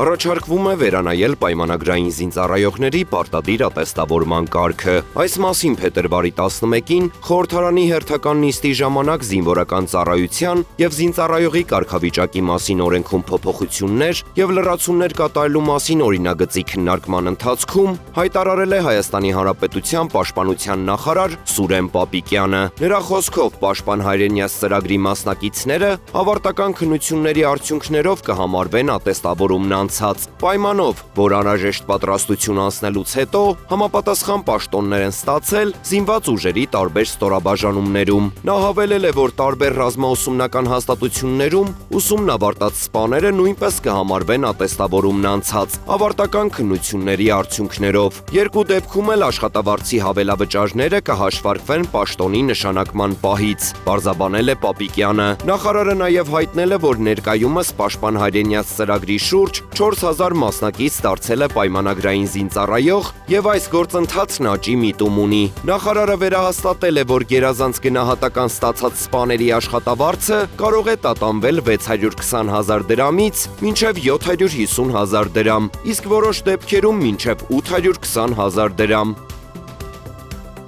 Առաջարկվում է վերանայել պայմանագրային զինծառայողների պարտադիր ատեստավորման կարգը։ Այս մասին փետրվարի 11-ին խորհրդարանի հերթական նիստի ժամանակ զինվորական ծառայության եւ զինծառայողի կարգավիճակի մասին օրենքում փոփոխություններ եւ լրացումներ կատարելու մասին օրինագծի քննարկման ընթացքում հայտարարել է Հայաստանի Հանրապետության պաշտպանության նախարար Սուրեն Պապիկյանը։ Նրա խոսքով Պաշտպան հայրենիաց ծրագրի մասնակիցները ավարտական քննությունների արդյունքներով կհամարվեն ատեստավորումն անցած, պայմանով, որ անհրաժեշտ պատրաստություն անցնելուց հետո համապատասխան պաշտոններ են ստացել զինված ուժերի տարբեր ստորաբաժանումներում։ Նա հավելել է, որ տարբեր ռազմաուսումնական հաստատություններում ուսումն ավարտած սպաները նույնպես կհամարվեն ատեստավորումն անցած ավարտական քննությունների արդյունքներով։ Երկու դեպքում էլ աշխատավարձի հավելավճարները կհաշվարկվեն պաշտոնի նշանակման պահից, պարզաբանել է Պապիկյանը։ Նախարարը նաև հայտնել է, որ ներկայումս Պաշտպան հայրենիաց ծրագրի շուրջ 4000 մասնակից դարձել է պայմանագրային զինծառայող եւ այս գործընթացն աճի միտում ունի։ Նախարարը վերահաստատել է, որ գերազանց գնահատական ստացած սպաների աշխատավարձը կարող է տատանվել 620,000 դրամից մինչև 750,000 դրամ, իսկ որոշ դեպքերում մինչև 820,000 դրամ։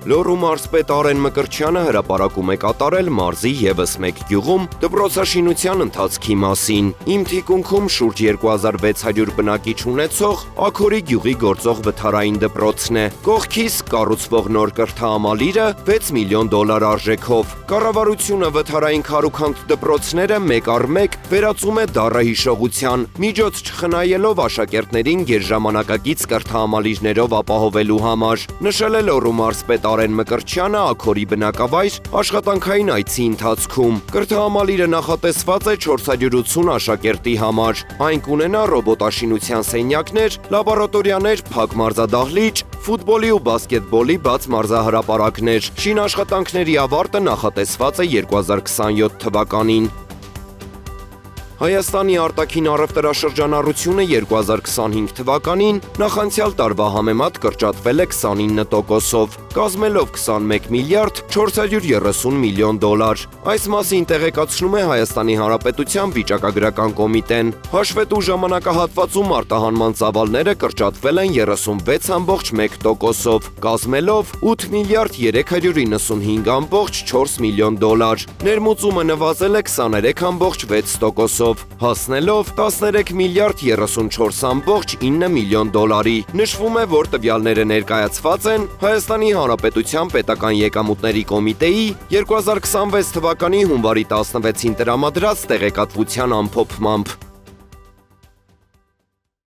Լոռու մարզպետ Արեն Մկրտչյանը հրապարակում է կատարել մարզի ևս մեկ գյուղում դպրոցաշինության ընթացքի մասին։ Իմ թիկունքում շուրջ 2600 բնակիչ ունեցող Աքորի գյուղի գործող վթարային դպրոցն է։ Կողքիս կառուցվող նոր կրթահամալիրը $6 միլիոն արժեքով։ Կառավարությունը վթարային քարուքանդ դպրոցները մեկ առ մեկ վերածում է դառը հիշողության, միջոց չխնայելով աշակերտներին գերժամանակակից կրթահամալիրներով ապահովելու համար։ Նշել է Լոռու մարզպետ Արեն Մկրտչյանը Աքորի բնակավայր աշխատանքային այցի ընթացքում։ Կրթահամալիրը նախատեսված է 480 աշակերտի համար։ Այն կունենա ռոբոտաշինության սենյակներ, լաբորատորիաներ, փակ մարզադահլիճ, ֆուտբոլի ու բասկետբոլի բաց մարզահրապարակներ։ Շինաշխատանքների ավարտը նախատեսված է 2027 թվականին։ Հայաստանի արտաքին առևտրաշրջանառությունը 2025 թվականին նախանցյալ տարվա համեմատ կրճատվել է 29%-ով, կազմելով 21 միլիարդ 430 միլիոն դոլար։ Այս մասին տեղեկացնում է Հայաստանի Հանրապետության վիճակագրական կոմիտեն։ Հաշվետու ժամանակահատվածում արտահանման ծավալները կրճատվել են 36.1%-ով, կազմելով 8 միլիարդ 395.4 միլիոն դոլար։ Ներմուծումը նվազել է 23.6%-ով, հասնելով 13 միլիարդ 34.9 միլիոն դոլարի։ Նշվում է, որ տվյալները ներկայացված են Հայաստանի Հանրապետության պետական եկամուտների կոմիտեի 2026 թվականի հունվարի 16-ին տրամադրած տեղեկատվության ամփոփմամբ։